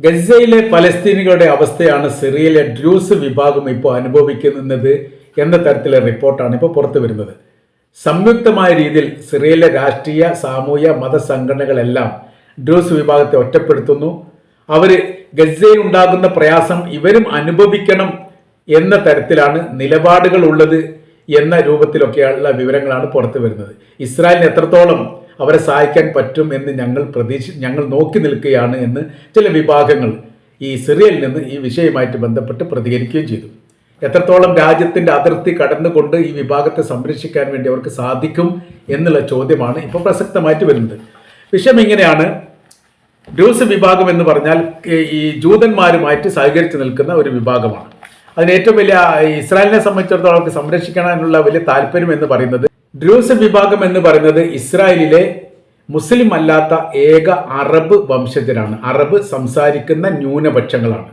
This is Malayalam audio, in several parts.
ഗസയിലെ പലസ്തീനികളുടെ അവസ്ഥയാണ് സിറിയയിലെ ഡ്രൂസ് വിഭാഗം ഇപ്പോൾ അനുഭവിക്കുന്നത് എന്ന തരത്തിലെ റിപ്പോർട്ടാണ് ഇപ്പോൾ പുറത്തു വരുന്നത്. സംയുക്തമായ രീതിയിൽ സിറിയയിലെ രാഷ്ട്രീയ സാമൂഹ്യ മത സംഘടനകളെല്ലാം ഡ്രൂസ് വിഭാഗത്തെ ഒറ്റപ്പെടുത്തുന്നു. അവർ ഗസയിൽ ഉണ്ടാകുന്ന പ്രയാസം ഇവരും അനുഭവിക്കണം എന്ന തരത്തിലാണ് നിലപാടുകൾ ഉള്ളത് എന്ന രൂപത്തിലൊക്കെയുള്ള വിവരങ്ങളാണ് പുറത്തു വരുന്നത്. ഇസ്രായേലിന് എത്രത്തോളം അവരെ സഹായിക്കാൻ പറ്റും എന്ന് ഞങ്ങൾ നോക്കി നിൽക്കുകയാണ് എന്ന് ചില വിഭാഗങ്ങൾ ഈ സിറിയയിൽ നിന്ന് ഈ വിഷയവുമായിട്ട് ബന്ധപ്പെട്ട് പ്രതികരിക്കുകയും ചെയ്തു. എത്രത്തോളം രാജ്യത്തിൻ്റെ അതിർത്തി കടന്നുകൊണ്ട് ഈ വിഭാഗത്തെ സംരക്ഷിക്കാൻ വേണ്ടി അവർക്ക് സാധിക്കും എന്നുള്ള ചോദ്യമാണ് ഇപ്പോൾ പ്രസക്തമായിട്ട് വരുന്നത്. വിഷയം ഇങ്ങനെയാണ്. ഡ്രൂസ് വിഭാഗം എന്ന് പറഞ്ഞാൽ ഈ ജൂതന്മാരുമായിട്ട് സഹകരിച്ച് നിൽക്കുന്ന ഒരു വിഭാഗമാണ്. അതിന് ഏറ്റവും വലിയ ഇസ്രായേലിനെ സംബന്ധിച്ചിടത്തോളം അവർക്ക് സംരക്ഷിക്കാനുള്ള വലിയ താല്പര്യം എന്ന് പറയുന്നത്, ഡ്രൂസ് വിഭാഗം എന്ന് പറയുന്നത് ഇസ്രായേലിലെ മുസ്ലിം അല്ലാത്ത ഏക അറബ് വംശജരാണ്. അറബ് സംസാരിക്കുന്ന ന്യൂനപക്ഷങ്ങളാണ്.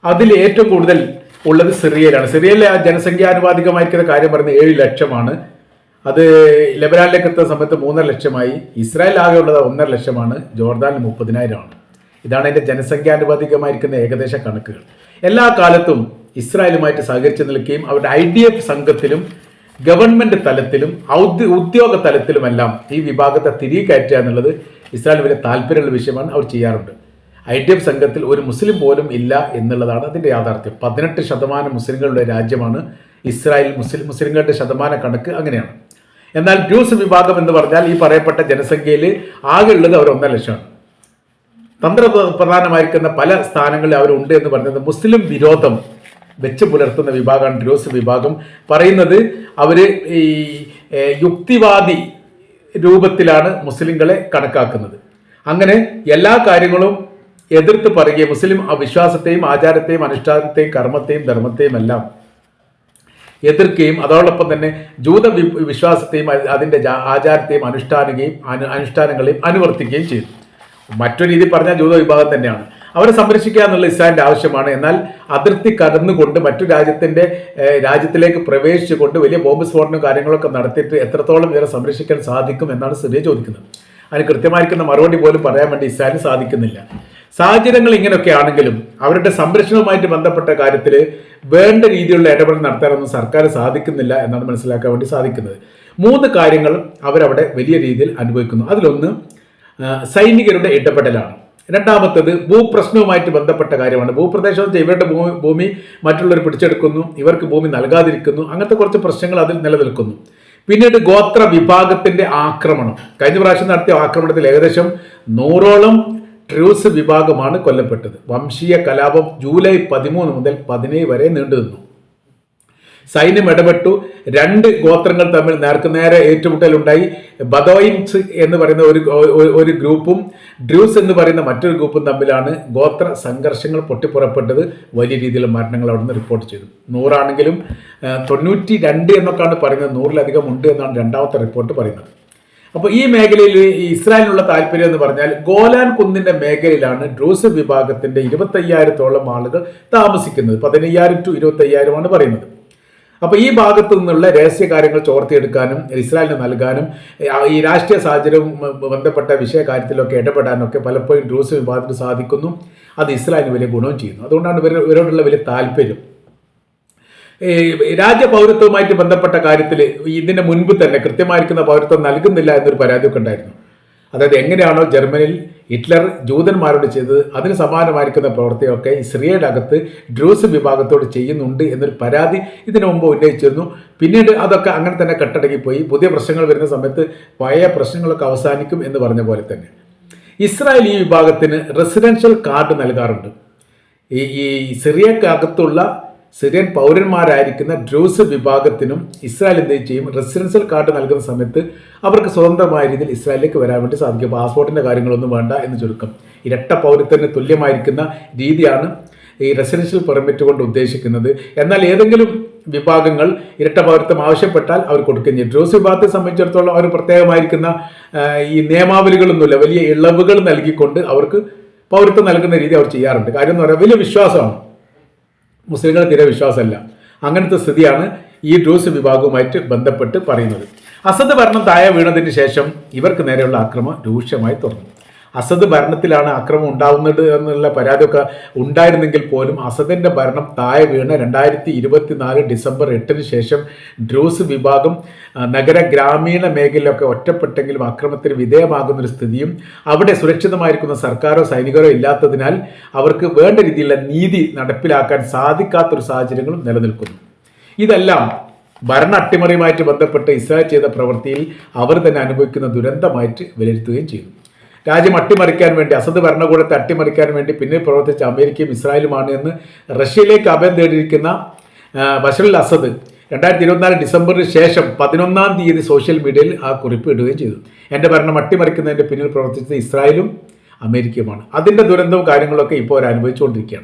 അതിൽ ഏറ്റവും കൂടുതൽ ഉള്ളത് സിറിയയിലാണ്. സിറിയയിലെ ജനസംഖ്യാനുപാതികമായിരിക്കുന്ന കാര്യം പറയുന്നത് 7 ലക്ഷമാണ്. അത് ലെബനാനിലേക്ക് എത്തുന്ന സമയത്ത് 3.5 ലക്ഷമായി. ഇസ്രായേൽ ആകെ ഉള്ളത് 1.5 ലക്ഷമാണ്. ജോർദാനിൽ 30,000 ആണ്. ഇതാണ് അതിൻ്റെ ജനസംഖ്യാനുപാതികമായിരിക്കുന്ന ഏകദേശ കണക്കുകൾ. എല്ലാ കാലത്തും ഇസ്രായേലുമായിട്ട് സഹകരിച്ച് നിൽക്കുകയും അവരുടെ IDF സംഘത്തിലും ഗവൺമെന്റ് തലത്തിലും ഉദ്യോഗ തലത്തിലുമെല്ലാം ഈ വിഭാഗത്തെ തിരികെ കയറ്റുക എന്നുള്ളത് ഇസ്രായേൽ വലിയ താല്പര്യമുള്ള വിഷയമാണ്. അവർ ചെയ്യാറുണ്ട്. IDF സംഘത്തിൽ ഒരു മുസ്ലിം പോലും ഇല്ല എന്നുള്ളതാണ് അതിൻ്റെ യാഥാർത്ഥ്യം. 18% മുസ്ലിങ്ങളുടെ രാജ്യമാണ് ഇസ്രായേൽ. മുസ്ലിങ്ങളുടെ ശതമാന കണക്ക് അങ്ങനെയാണ്. എന്നാൽ ഡ്രൂസ് വിഭാഗം എന്ന് പറഞ്ഞാൽ ഈ പറയപ്പെട്ട ജനസംഖ്യയിൽ ആകെ ഉള്ളത് അവർ 1.5 ലക്ഷമാണ്. തന്ത്രപ്രധാനമായിരിക്കുന്ന പല സ്ഥാനങ്ങളിൽ അവരുണ്ട് എന്ന് പറയുന്നത് മുസ്ലിം വിരോധം വെച്ച് പുലർത്തുന്ന വിഭാഗമാണ് ഡ്രൂസ് വിഭാഗം. പറയുന്നത് അവർ ഈ യുക്തിവാദി രൂപത്തിലാണ് മുസ്ലിങ്ങളെ കണക്കാക്കുന്നത്. അങ്ങനെ എല്ലാ കാര്യങ്ങളും എതിർത്ത് പറയുകയും മുസ്ലിം വിശ്വാസത്തെയും ആചാരത്തെയും അനുഷ്ഠാനത്തെയും കർമ്മത്തെയും ധർമ്മത്തെയും എല്ലാം എതിർക്കുകയും അതോടൊപ്പം തന്നെ ജൂത വിശ്വാസത്തെയും അതിൻ്റെ ആചാരത്തെയും അനുഷ്ഠാനങ്ങളെയും അനുവർത്തിക്കുകയും ചെയ്തു. മറ്റൊരു രീതി പറഞ്ഞാൽ ജൂത വിഭാഗം തന്നെയാണ്. അവരെ സംരക്ഷിക്കുക എന്നുള്ള ഇസ്രായേലിന്റെ ആവശ്യമാണ്. എന്നാൽ അതിർത്തി കടന്നുകൊണ്ട് മറ്റു രാജ്യത്തിലേക്ക് പ്രവേശിച്ചുകൊണ്ട് വലിയ ബോംബ് സ്ഫോടനവും കാര്യങ്ങളൊക്കെ നടത്തിയിട്ട് എത്രത്തോളം ഇവരെ സംരക്ഷിക്കാൻ സാധിക്കും എന്നാണ് സിറിയ ചോദിക്കുന്നത്. അതിന് കൃത്യമായിരിക്കുന്ന മറുപടി പോലും പറയാൻ വേണ്ടി ഇസ്രായേലിന് സാധിക്കുന്നില്ല. സാഹചര്യങ്ങൾ ഇങ്ങനെയൊക്കെ ആണെങ്കിലും അവരുടെ സംരക്ഷണവുമായിട്ട് ബന്ധപ്പെട്ട കാര്യത്തിൽ വേണ്ട രീതിയിലുള്ള ഇടപെടൽ നടത്താനൊന്നും സർക്കാർ സാധിക്കുന്നില്ല എന്നാണ് മനസ്സിലാക്കാൻ വേണ്ടി സാധിക്കുന്നത്. 3 കാര്യങ്ങൾ അവരവിടെ വലിയ രീതിയിൽ അനുഭവിക്കുന്നു. അതിലൊന്ന് സൈനികരുടെ ഇടപെടലാണ്. രണ്ടാമത്തത് ഭൂപ്രശ്നവുമായിട്ട് ബന്ധപ്പെട്ട കാര്യമാണ്. ഭൂപ്രദേശം ഇവരുടെ ഭൂമി മറ്റുള്ളവർ പിടിച്ചെടുക്കുന്നു, ഇവർക്ക് ഭൂമി നൽകാതിരിക്കുന്നു, അങ്ങനത്തെ കുറച്ച് പ്രശ്നങ്ങൾ അതിൽ നിലനിൽക്കുന്നു. പിന്നീട് ഗോത്ര വിഭാഗത്തിന്റെ ആക്രമണം. കഴിഞ്ഞ പ്രാവശ്യം നടത്തിയ ആക്രമണത്തിൽ ഏകദേശം 100ഓളം ഡ്രൂസ് വിഭാഗമാണ് കൊല്ലപ്പെട്ടത്. വംശീയ കലാപം ജൂലൈ 13 മുതൽ 17 വരെ നീണ്ടുനിന്നു. സൈന്യം ഇടപെട്ടു. 2 ഗോത്രങ്ങൾ തമ്മിൽ നേർക്കുനേരെ ഏറ്റുമുട്ടലുണ്ടായി. ബദോയിൻസ് എന്ന് പറയുന്ന ഒരു ഗ്രൂപ്പും ഡ്രൂസ് എന്ന് പറയുന്ന മറ്റൊരു ഗ്രൂപ്പും തമ്മിലാണ് ഗോത്ര സംഘർഷങ്ങൾ പൊട്ടിപ്പുറപ്പെട്ടത്. വലിയ രീതിയിലുള്ള മരണങ്ങൾ അവിടെ നിന്ന് റിപ്പോർട്ട് ചെയ്തു. 100 ആണെങ്കിലും 92 എന്നൊക്കെയാണ് പറയുന്നത്. 100-ലധികം ഉണ്ട് എന്നാണ് രണ്ടാമത്തെ റിപ്പോർട്ട് പറയുന്നത്. അപ്പോൾ ഈ മേഖലയിൽ ഇസ്രായേലിനുള്ള താല്പര്യം എന്ന് പറഞ്ഞാൽ ഗോലാൻ കുന്നിന്റെ മേഖലയിലാണ് ഡ്രൂസ് വിഭാഗത്തിന്റെ 25,000-ഓളം ആളുകൾ താമസിക്കുന്നത്. 15,000 to 25,000 പറയുന്നത്. അപ്പോൾ ഈ ഭാഗത്തു നിന്നുള്ള രഹസ്യ കാര്യങ്ങൾ ചോർത്തിയെടുക്കാനും ഇസ്രായേലിന് നൽകാനും ഈ രാഷ്ട്രീയ സാഹചര്യവും ബന്ധപ്പെട്ട വിഷയകാര്യത്തിലൊക്കെ ഇടപെടാനൊക്കെ പലപ്പോഴും ഡ്രൂസ് വിഭാഗത്തിന് സാധിക്കുന്നു. അത് ഇസ്രായേലിന് വലിയ ഗുണവും ചെയ്യുന്നു. അതുകൊണ്ടാണ് ഇവരോടുള്ള വലിയ താല്പര്യം. രാജ്യപൗരത്വവുമായിട്ട് ബന്ധപ്പെട്ട കാര്യത്തിൽ ഇതിന് മുൻപ് തന്നെ കൃത്യമായിരിക്കുന്ന പൗരത്വം നൽകുന്നില്ല എന്നൊരു പരാതിയൊക്കെ ഉണ്ടായിരുന്നു. അതായത് എങ്ങനെയാണോ ജർമ്മനിയിൽ ഹിറ്റ്ലർ ജൂതന്മാരോട് ചെയ്തത് അതിന് സമാനമായിരിക്കുന്ന പ്രവൃത്തിയൊക്കെ സിറിയയുടെ അകത്ത് ഡ്രൂസ് വിഭാഗത്തോട് ചെയ്യുന്നുണ്ട് എന്നൊരു പരാതി ഇതിനു മുമ്പ് ഉന്നയിച്ചിരുന്നു. പിന്നീട് അതൊക്കെ അങ്ങനെ തന്നെ കെട്ടടങ്ങിപ്പോയി. പുതിയ പ്രശ്നങ്ങൾ വരുന്ന സമയത്ത് പഴയ പ്രശ്നങ്ങളൊക്കെ അവസാനിക്കും എന്ന് പറഞ്ഞ പോലെ തന്നെ ഇസ്രായേൽ ഈ വിഭാഗത്തിന് റെസിഡൻഷ്യൽ കാർഡ് നൽകാറുണ്ട്. ഈ സിറിയക്കകത്തുള്ള സിറിയൻ പൗരന്മാരായിരിക്കുന്ന ഡ്രൂസ് വിഭാഗത്തിനും ഇസ്രായേൽ എന്ത് ചെയ്യും, റെസിഡൻഷ്യൽ കാർഡ് നൽകുന്ന സമയത്ത് അവർക്ക് സ്വതന്ത്രമായ രീതിയിൽ ഇസ്രായേലിലേക്ക് വരാൻ വേണ്ടി സാധിക്കും. പാസ്പോർട്ടിൻ്റെ കാര്യങ്ങളൊന്നും വേണ്ട എന്ന് ചുരുക്കം. ഇരട്ട പൗരത്വത്തിന് തുല്യമായിരിക്കുന്ന രീതിയാണ് ഈ റെസിഡൻഷ്യൽ പെർമിറ്റ് കൊണ്ട് ഉദ്ദേശിക്കുന്നത്. എന്നാൽ ഏതെങ്കിലും വിഭാഗങ്ങൾ ഇരട്ട പൗരത്വം ആവശ്യപ്പെട്ടാൽ അവർ കൊടുക്കുകയും ചെയ്യും. ഡ്രൂസ് വിഭാഗത്തെ സംബന്ധിച്ചിടത്തോളം അവർ പ്രത്യേകമായിരിക്കുന്ന ഈ നിയമാവലികളൊന്നുമില്ല. വലിയ ഇളവുകൾ നൽകിക്കൊണ്ട് അവർക്ക് പൗരത്വം നൽകുന്ന രീതി അവർ ചെയ്യാറുണ്ട്. കാര്യം എന്ന് പറയാൻ വലിയ വിശ്വാസമാണ്. മുസ്ലിങ്ങൾ തീരെ വിശ്വാസമല്ല. അങ്ങനത്തെ സ്ഥിതിയാണ് ഈ ഡ്രൂസ് വിഭാഗവുമായിട്ട് ബന്ധപ്പെട്ട് പറയുന്നത്. അസദ് ഭരണം താഴെ വീണതിന് ശേഷം ഇവർക്ക് നേരെയുള്ള ആക്രമണം രൂക്ഷമായി തുടങ്ങി. അസദ് ഭരണത്തിലാണ് ആക്രമണം ഉണ്ടാവുന്നത് എന്നുള്ള പരാതിയൊക്കെ ഉണ്ടായിരുന്നെങ്കിൽ പോലും അസദിൻ്റെ ഭരണം താഴെ വീണ് 2024 ഡിസംബർ 8 ശേഷം ഡ്രൂസ് വിഭാഗം നഗര ഗ്രാമീണ മേഖലയിലൊക്കെ ഒറ്റപ്പെട്ടെങ്കിലും ആക്രമണത്തിന് വിധേയമാകുന്നൊരു സ്ഥിതിയും അവിടെ സുരക്ഷിതമായിരിക്കുന്ന സർക്കാരോ സൈനികരോ ഇല്ലാത്തതിനാൽ അവർക്ക് വേണ്ട രീതിയിലുള്ള നീതി നടപ്പിലാക്കാൻ സാധിക്കാത്തൊരു സാഹചര്യങ്ങളും നിലനിൽക്കുന്നു. ഇതെല്ലാം ഭരണ അട്ടിമറിയുമായിട്ട് ബന്ധപ്പെട്ട് ഇസ്രായേൽ ചെയ്ത പ്രവൃത്തിയിൽ അവർ തന്നെ അനുഭവിക്കുന്ന ദുരന്തമായിട്ട് വിലയിരുത്തുകയും ചെയ്തു. രാജ്യം അട്ടിമറിക്കാൻ വേണ്ടി, അസദ് ഭരണകൂടത്തെ അട്ടിമറിക്കാൻ വേണ്ടി പിന്നിൽ പ്രവർത്തിച്ച അമേരിക്കയും ഇസ്രായേലുമാണ് എന്ന് റഷ്യയിലേക്ക് അഭയം തേടിയിരിക്കുന്ന ബഷർ അൽ അസദ് 2024 ഡിസംബറിന് ശേഷം 11-ാം തീയതി സോഷ്യൽ മീഡിയയിൽ ആ കുറിപ്പ് ഇടുകയും ചെയ്തു. എൻ്റെ ഭരണം അട്ടിമറിക്കുന്നതിൻ്റെ പിന്നിൽ പ്രവർത്തിച്ചത് ഇസ്രായേലും അമേരിക്കയുമാണ്. അതിൻ്റെ ദുരന്തവും കാര്യങ്ങളൊക്കെ ഇപ്പോൾ അവർ അനുഭവിച്ചുകൊണ്ടിരിക്കുകയാണ്.